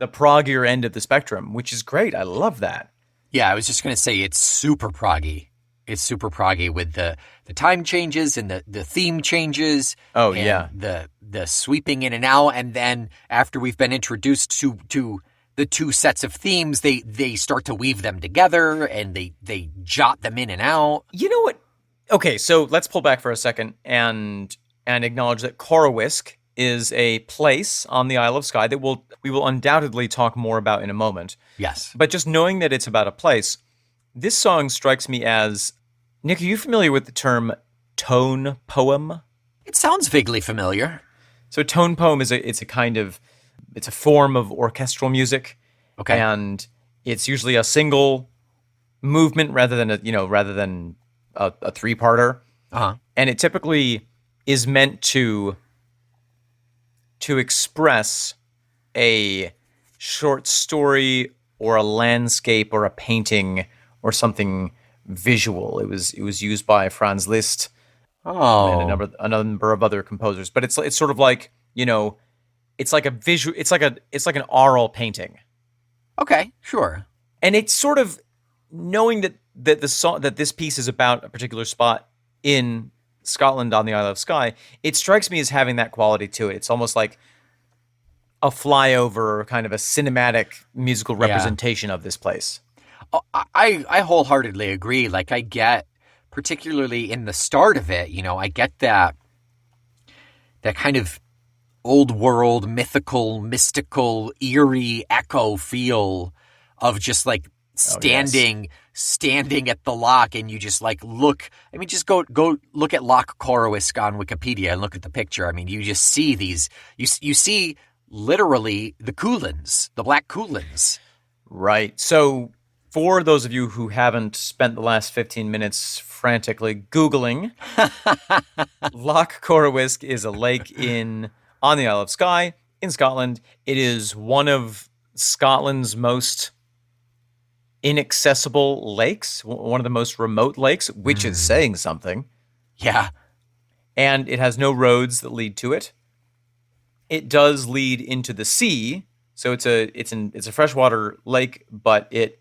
proggier end of the spectrum, which is great. I love that. Yeah, I was just going to say it's super proggy. It's super proggy with the time changes and the theme changes. Oh, and yeah. The sweeping in and out. And then after we've been introduced to the two sets of themes, they start to weave them together and they jot them in and out. You know what? Okay, so let's pull back for a second and acknowledge that Coruisk is a place on the Isle of Skye that we will undoubtedly talk more about in a moment. Yes. But just knowing that it's about a place, this song strikes me as... Nick, are you familiar with the term tone poem? It sounds vaguely familiar. So tone poem is a form of orchestral music. Okay. And it's usually a single movement rather than a three-parter. Uh-huh. And it typically is meant to express a short story or a landscape or a painting or something visual. It was used by Franz Liszt and a number of other composers. But it's sort of like, it's like a visual. It's like an oral painting. Okay, sure. And it's sort of knowing that this piece is about a particular spot in Scotland on the Isle of Skye, it strikes me as having that quality to it. It's almost like a flyover, kind of a cinematic musical representation of this place. I wholeheartedly agree. Like, I get, particularly in the start of it, I get that kind of old world, mythical, mystical, eerie echo feel of just like standing at the lock, and you just like look. I mean, just go look at Loch Coruisk on Wikipedia and look at the picture. I mean, you just see these. You see literally the Cuillins, the black Cuillins. Right. So for those of you who haven't spent the last 15 minutes frantically Googling, Loch Coruisk is a lake on the Isle of Skye in Scotland. It is one of Scotland's most inaccessible lakes, one of the most remote lakes, which is saying something. Yeah. And it has no roads that lead to it. It does lead into the sea, so it's a freshwater lake, but it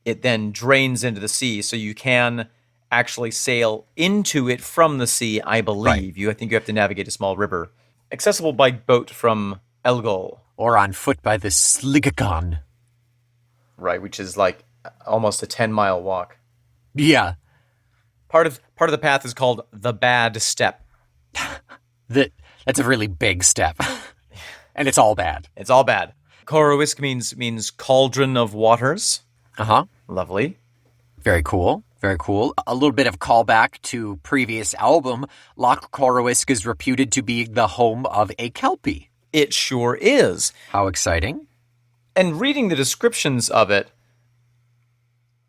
then drains into the sea, so you can actually sail into it from the sea, I believe. Right. I think you have to navigate a small river. Accessible by boat from Elgol. Or on foot by the Sligacon. Right, which is like almost a 10-mile walk. Yeah. Part of the path is called the Bad Step. That's a really big step. And it's all bad. It's all bad. Coruisk means cauldron of waters. Uh-huh. Lovely. Very cool. Very cool. A little bit of callback to previous album. Loch Coruisk is reputed to be the home of a Kelpie. It sure is. How exciting. And reading the descriptions of it,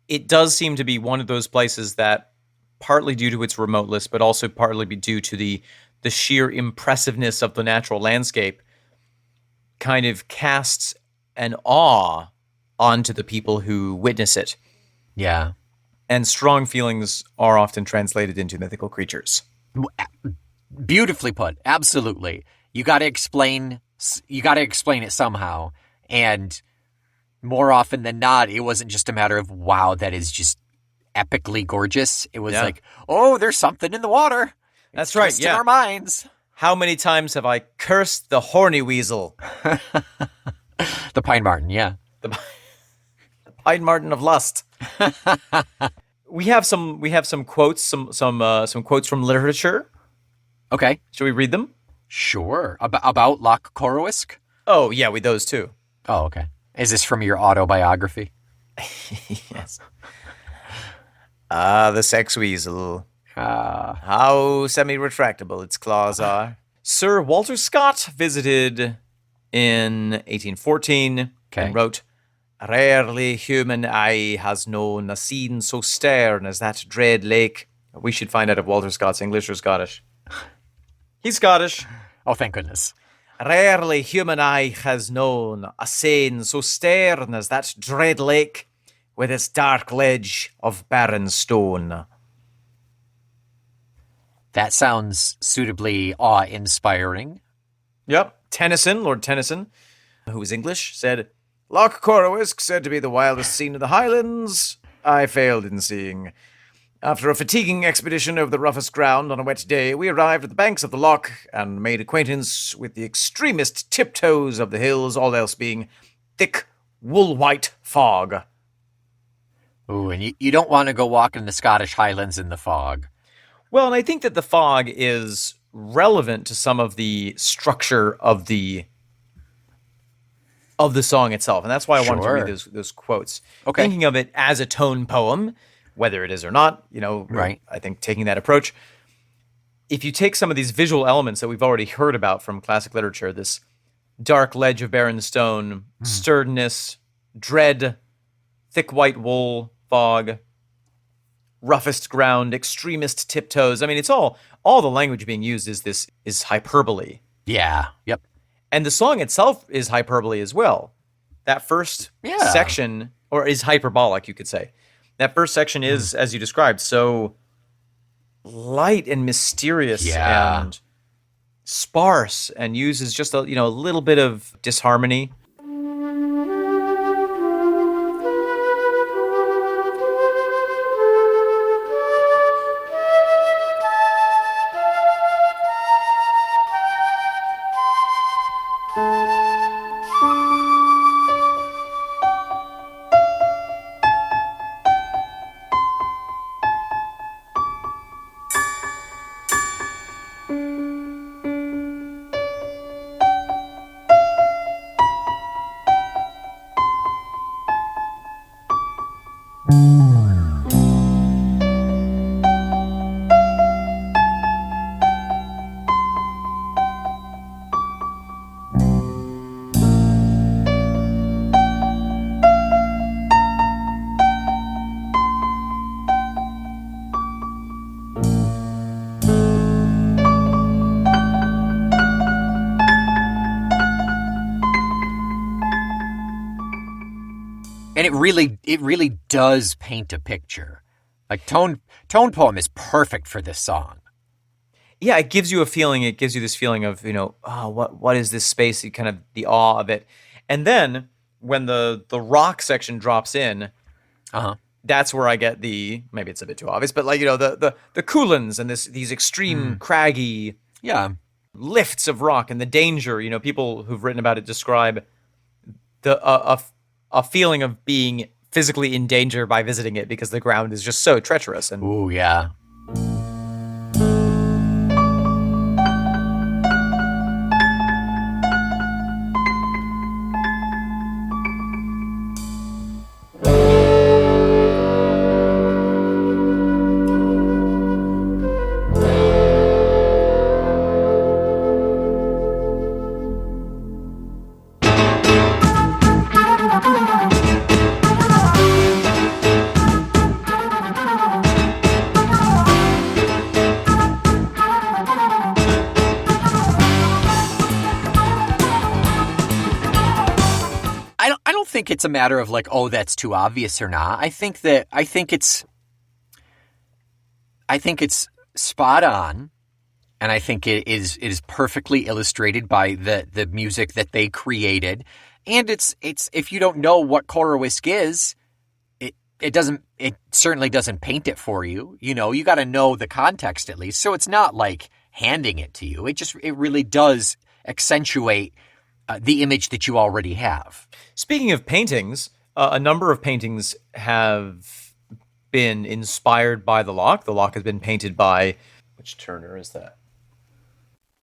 it does seem to be one of those places that, partly due to its remoteness, but also partly due to the sheer impressiveness of the natural landscape, kind of casts an awe onto the people who witness it. Yeah. And strong feelings are often translated into mythical creatures. Beautifully put. Absolutely. You got to explain it somehow. And more often than not, it wasn't just a matter of, wow, that is just epically gorgeous. It was like, oh, there's something in the water. That's right, in our minds. How many times have I cursed the horny weasel? The Pine Marten, yeah. The Pine Marten of lust. We have some quotes, some quotes from literature. Okay. Should we read them? Sure. About Loch Coruisk? Oh, yeah, those too. Oh, okay. Is this from your autobiography? Yes. The sex weasel. How semi-retractable its claws are. Sir Walter Scott visited in 1814 and wrote, "Rarely human eye has known a scene so stern as that dread lake." We should find out if Walter Scott's English or Scottish. He's Scottish. Oh, thank goodness. "Rarely human eye has known a scene so stern as that dread lake with its dark ledge of barren stone." That sounds suitably awe-inspiring. Yep. Lord Tennyson, who was English, said, "Loch Coruisk, said to be the wildest scene of the Highlands, I failed in seeing. After a fatiguing expedition over the roughest ground on a wet day, we arrived at the banks of the loch and made acquaintance with the extremest tiptoes of the hills, all else being thick, wool-white fog." Ooh, and you don't want to go walk in the Scottish Highlands in the fog. Well, and I think that the fog is relevant to some of the structure of the song itself, and that's why I wanted to read those quotes. Okay. Thinking of it as a tone poem, whether it is or not, right. I think taking that approach, if you take some of these visual elements that we've already heard about from classic literature, this dark ledge of barren stone, sturdiness, dread, thick white wool, fog, roughest ground, extremist tiptoes. I mean, it's all the language being used is hyperbole. Yeah. Yep. And the song itself is hyperbole as well. That first section, or is hyperbolic, you could say. That first section is, as you described, so light and mysterious and sparse, and uses just a little bit of disharmony. And it really does paint a picture. Like tone poem is perfect for this song. Yeah, it gives you a feeling. It gives you this feeling of, what is this space? Kind of the awe of it. And then when the rock section drops in, that's where I get maybe it's a bit too obvious, but like, the Coolins and these extreme craggy lifts of rock and the danger. People who've written about it describe the a feeling of being physically in danger by visiting it because the ground is just so treacherous. And ooh, yeah. I don't think it's a matter of like, oh, that's too obvious or not. I think it's spot on, and I think it is perfectly illustrated by the music that they created. And it's if you don't know what Coruisk is, it certainly doesn't paint it for you. You got to know the context at least. So it's not like handing it to you. It really does accentuate the image that you already have. Speaking of paintings, a number of paintings have been inspired by the loch. The loch has been painted by, which Turner is that?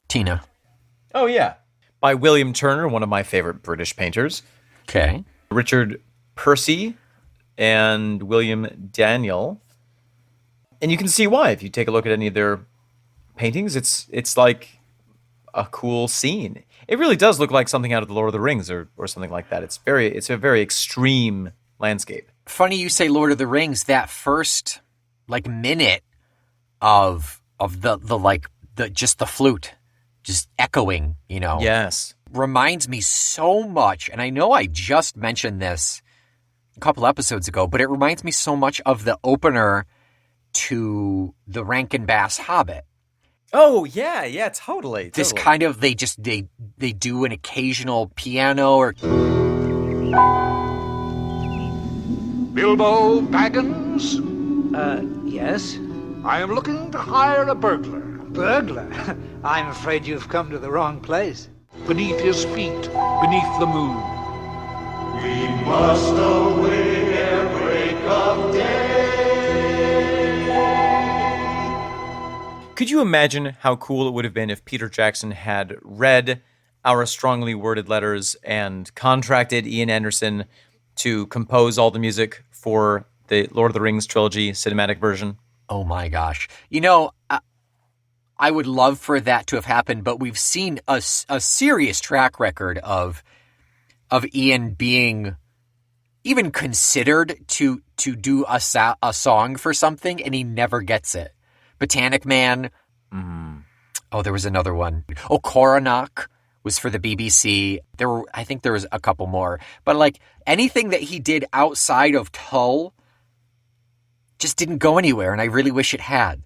Tina. Oh, yeah. By William Turner, one of my favorite British painters. Okay. Richard Percy and William Daniel. And you can see why. If you take a look at any of their paintings, it's like a cool scene. It really does look like something out of the Lord of the Rings or something like that. It's a very extreme landscape. Funny you say Lord of the Rings. That first minute of just the flute just echoing, Yes. reminds me so much. And I know I just mentioned this a couple episodes ago, but it reminds me so much of the opener to the Rankin Bass Hobbit. Oh, yeah, totally. This kind of, they do an occasional piano or... Bilbo Baggins? Yes? I am looking to hire a burglar. Burglar? I'm afraid you've come to the wrong place. Beneath his feet, beneath the moon. We must away ere break of day. Could you imagine how cool it would have been if Peter Jackson had read our strongly worded letters and contracted Ian Anderson to compose all the music for the Lord of the Rings trilogy cinematic version? Oh my gosh. I would love for that to have happened, but we've seen a serious track record of Ian being even considered to do a song for something, and he never gets it. Botanic Man. Oh, there was another one. Oh, Coronach was for the BBC. I think there was a couple more. But anything that he did outside of Tull just didn't go anywhere, and I really wish it had.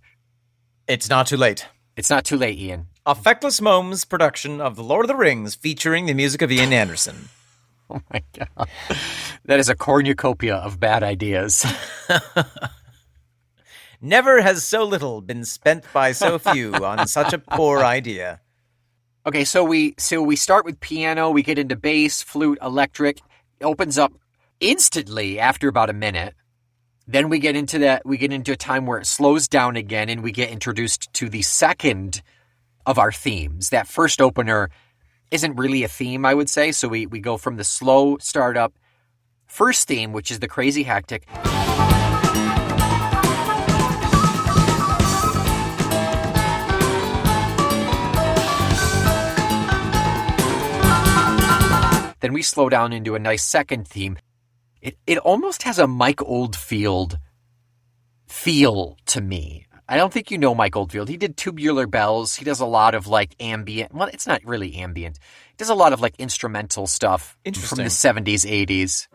It's not too late. It's not too late, Ian. A Feckless Momes production of The Lord of the Rings featuring the music of Ian Anderson. Oh my God. That is a cornucopia of bad ideas. Never has so little been spent by so few on such a poor idea. Okay, so we start with piano, we get into bass, flute, electric. It opens up instantly after about a minute. Then we get into a time where it slows down again, and we get introduced to the second of our themes. That first opener isn't really a theme, I would say. So we go from the slow startup first theme, which is the crazy hectic. Then we slow down into a nice second theme. It almost has a Mike Oldfield feel to me. I don't think you know Mike Oldfield. He did Tubular Bells. He does a lot of ambient. Well, it's not really ambient. He does a lot of instrumental stuff from the 70s, 80s.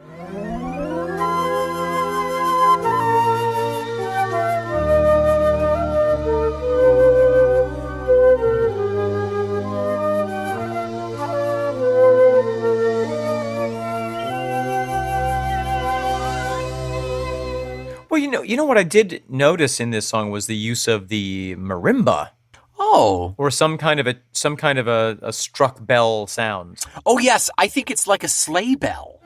Well, You know what I did notice in this song was the use of the marimba. Oh. Or some kind of a struck bell sound. Oh, yes. I think it's like a sleigh bell.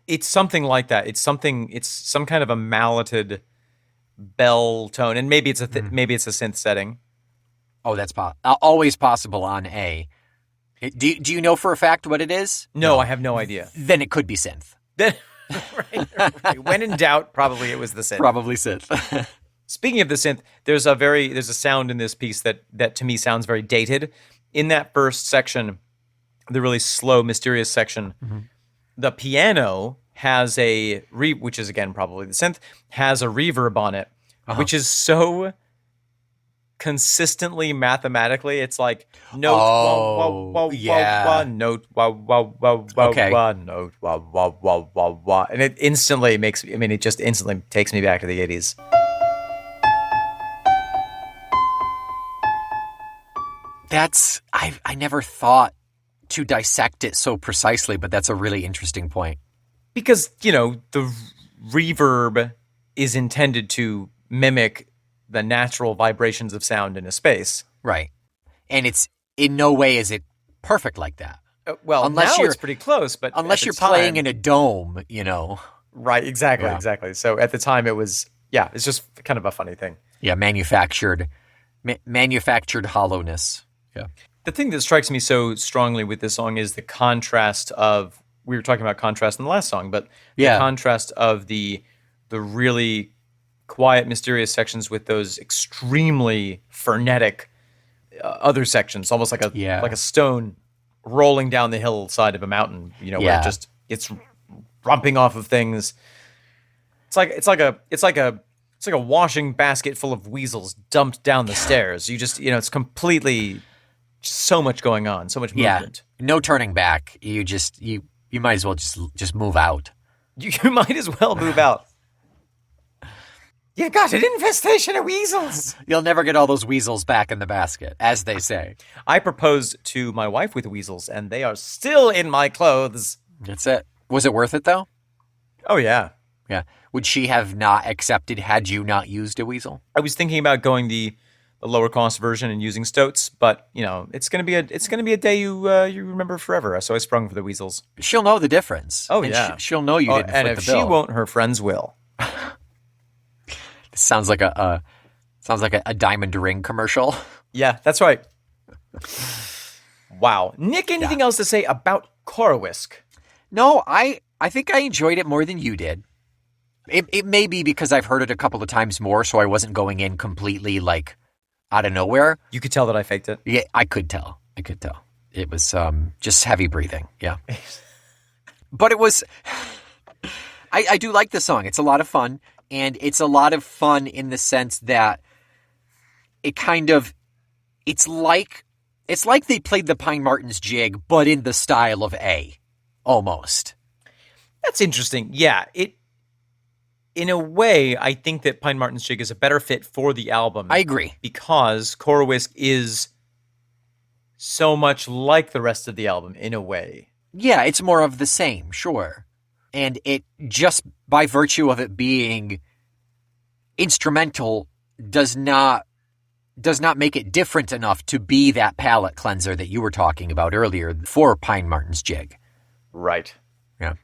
It's something like that. It's some kind of a malleted bell tone, and maybe it's a synth setting. Oh, that's always possible on A. Do you know for a fact what it is? No, I have no idea. Then it could be synth. right. When in doubt, probably it was the synth. Probably synth. Speaking of the synth, there's a sound in this piece that to me sounds very dated. In that first section, the really slow, mysterious section, the piano has which is again probably the synth, has a reverb on it, which is so consistently mathematically, it's like note wah, wah, wah, wah, note wah, wah, wah, wah, wah, note wah, wah, wah, wah, wah, and it instantly it just instantly takes me back to the 80s. I never thought to dissect it so precisely, but that's a really interesting point. Because, the reverb is intended to mimic the natural vibrations of sound in a space. Right. And it's in no way is it perfect like that. Well, unless it's pretty close, but unless you're playing in a dome, Right, exactly. So at the time it was, it's just kind of a funny thing. Yeah, manufactured hollowness. Yeah. The thing that strikes me so strongly with this song is the contrast of, we were talking about contrast in the last song, but the contrast of the really quiet, mysterious sections with those extremely frenetic other sections, almost like a stone rolling down the hillside of a mountain, where it's rumping off of things. It's like a washing basket full of weasels dumped down the stairs. You just, it's completely so much going on, so much movement. No turning back. You might as well just move out. You might as well move out. You got an infestation of weasels. You'll never get all those weasels back in the basket, as they say. I proposed to my wife with weasels, and they are still in my clothes. That's it. Was it worth it, though? Oh, yeah. Yeah. Would she have not accepted had you not used a weasel? I was thinking about going the lower cost version and using stoats, but it's gonna be a day you remember forever. So I sprung for the weasels. She'll know the difference. Oh, yeah. She'll know you didn't and foot if the bill. she won't, her friends will. Sounds like a diamond ring commercial. Yeah, that's right. Wow. Nick, anything else to say about Coruisk? No, I think I enjoyed it more than you did. It may be because I've heard it a couple of times more, so I wasn't going in completely like out of nowhere. You could tell that I faked it. Yeah, I could tell. It was just heavy breathing. Yeah. But it was... I do like the song. It's a lot of fun. And it's a lot of fun in the sense that it's like they played the Pine Martin's jig, but in the style of A, almost. That's interesting. Yeah, in a way, I think that Pine Martin's jig is a better fit for the album. I agree. Because Coruisk is so much like the rest of the album in a way. Yeah, it's more of the same, sure. And it, just by virtue of it being instrumental, does not make it different enough to be that palate cleanser that you were talking about earlier for Pine Martin's jig. Right. Yeah.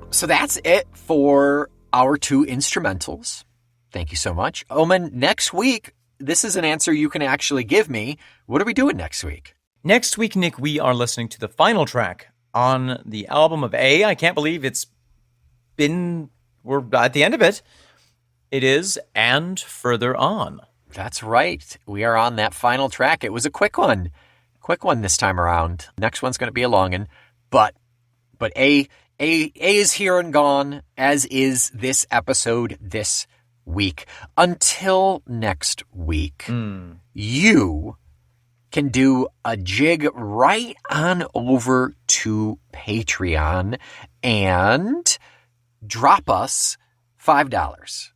So that's it for our two instrumentals. Thank you so much. Omen, next week, this is an answer you can actually give me. What are we doing next week? Next week, Nick, we are listening to the final track on the album of A. I can't believe we're at the end of it. It is And Further On. That's right. We are on that final track. It was a quick one. Quick one this time around. Next one's going to be a long one. But A is here and gone, as is this episode this week. Until next week, you can do a jig right on over to Patreon and drop us $5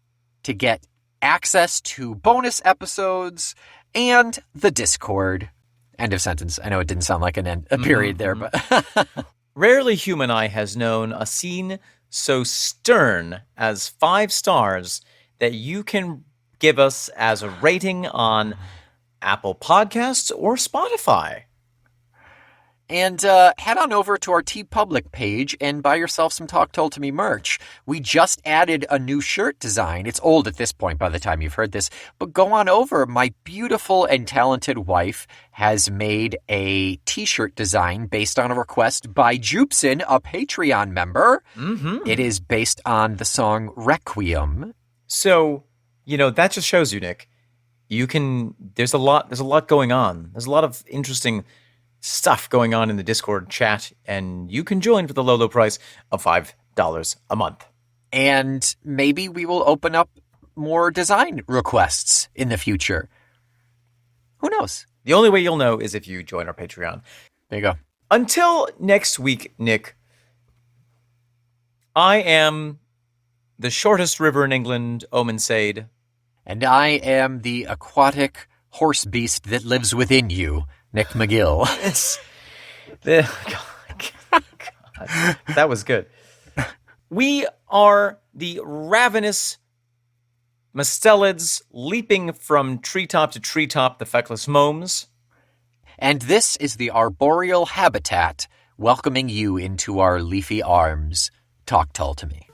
to get access to bonus episodes and the Discord. End of sentence. I know it didn't sound like a period there, but... Rarely human eye has known a scene so stern as 5 stars that you can give us as a rating on Apple Podcasts or Spotify. And head on over to our TeePublic page and buy yourself some Talk Told to Me merch. We just added a new shirt design. It's old at this point by the time you've heard this. But go on over. My beautiful and talented wife has made a t-shirt design based on a request by Jupson, a Patreon member. Mm-hmm. It is based on the song Requiem. So, that just shows you, Nick. There's a lot going on. There's a lot of interesting stuff going on in the Discord chat, and you can join for the low price of $5 a month. And maybe we will open up more design requests in the future. Who knows? The only way you'll know is if you join our Patreon. There you go. Until next week, Nick, I am the shortest river in England, Omensaid. And I am the aquatic horse beast that lives within you, Nick McGill. God, that was good. We are the ravenous mustelids leaping from treetop to treetop, the feckless momes. And this is the arboreal habitat welcoming you into our leafy arms. Talk Tull to me.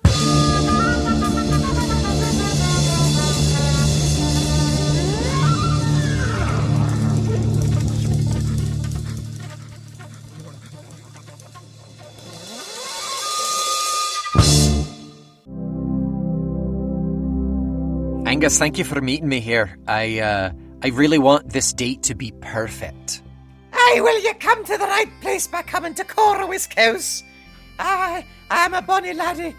Angus, thank you for meeting me here. I really want this date to be perfect. Aye, well, you come to the right place by coming to Coruisk house. I'm a bonny laddie.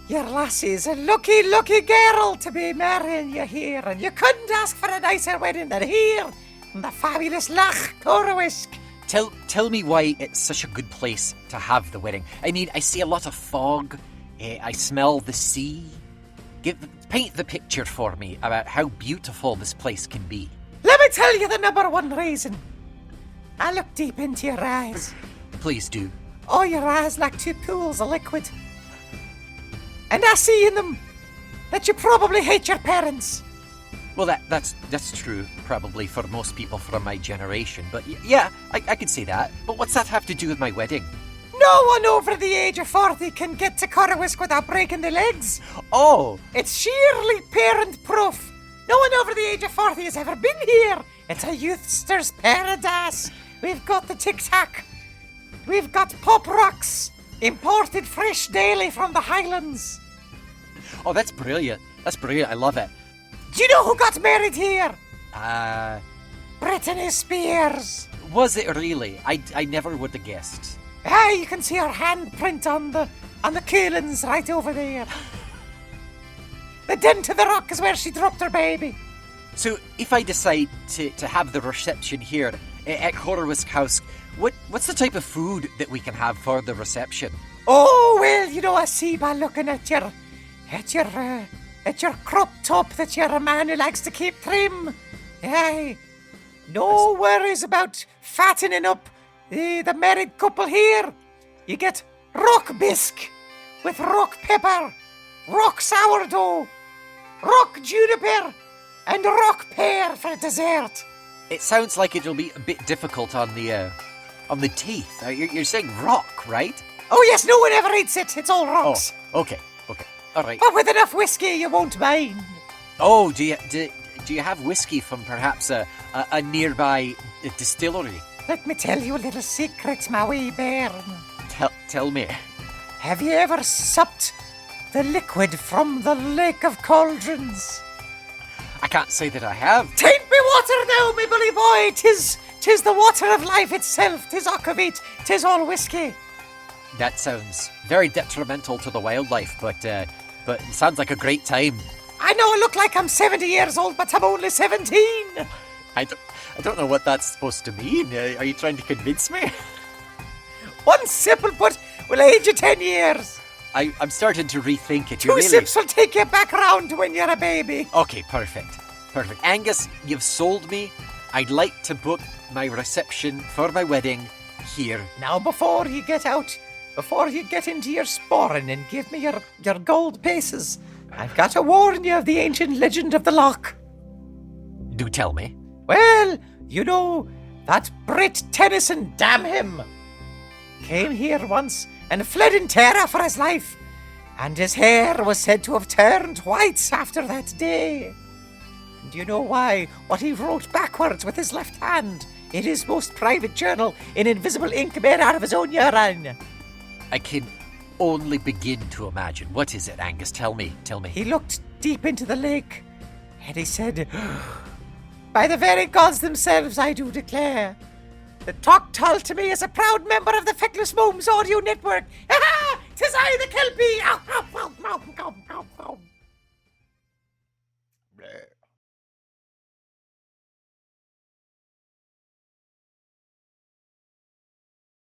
Your lassie's a lucky girl to be marrying you here, and you couldn't ask for a nicer wedding than here, in the fabulous Loch Coruisk. Tell me why it's such a good place to have the wedding. I mean, I see a lot of fog. I smell the sea. Paint the picture for me about how beautiful this place can be. Let me tell you the number one reason. I look deep into your eyes. Please do. Oh, your eyes like 2 pools of liquid. And I see in them that you probably hate your parents. Well, that's true, probably for most people from my generation. But yeah, I could see that. But what's that have to do with my wedding? No one over the age of 40 can get to Coruisk without breaking their legs. Oh! It's sheerly parent-proof. No one over the age of 40 has ever been here. It's a youthster's paradise. We've got the tic-tac. We've got pop rocks, imported fresh daily from the Highlands. Oh, that's brilliant. That's brilliant. I love it. Do you know who got married here? Uh... Britney Spears. Was it really? I never would have guessed. Ah, you can see her handprint on the coolins right over there. The dent of the rock is where she dropped her baby. So, if I decide to have the reception here at Coruisk House, what's the type of food that we can have for the reception? Oh, well, I see by looking at your crop top that you're a man who likes to keep trim. Aye. No worries about fattening up the married couple here. You get rock bisque with rock pepper, rock sourdough, rock juniper, and rock pear for dessert. It sounds like it'll be a bit difficult on the teeth. You're saying rock, right? Oh yes, no one ever eats it. It's all rocks. Oh, okay, all right. But with enough whiskey, you won't mind. Oh, do you have whiskey from perhaps a nearby distillery? Let me tell you a little secret, my wee bairn. Tell me. Have you ever supped the liquid from the Lake of Cauldrons? can't say that I have. Taint me water now, me bully boy. Tis the water of life itself. Tis aquavit. Tis all whiskey. That sounds very detrimental to the wildlife, but it sounds like a great time. I know I look like I'm 70 years old, but I'm only 17. I don't know what that's supposed to mean. Are you trying to convince me? One sip will age you 10 years. I'm starting to rethink it. Two sips will take you back round to when you're a baby. Okay, perfect. Angus, you've sold me. I'd like to book my reception for my wedding here. Now, before you get into your sporran and give me your gold pieces, I've got to warn you of the ancient legend of the loch. Do tell me. Well, you know, that Brit Tennyson, damn him, came here once and fled in terror for his life, and his hair was said to have turned white after that day. And do you know why? What he wrote backwards with his left hand in his most private journal in invisible ink made out of his own urine. I can only begin to imagine. What is it, Angus? Tell me. He looked deep into the lake, and he said, "By the very gods themselves, I do declare that Tull to me is a proud member of the Feckless Momes Audio Network. Ha! 'Tis I, the Kelpie! Ow, ow, ow, ow, ow.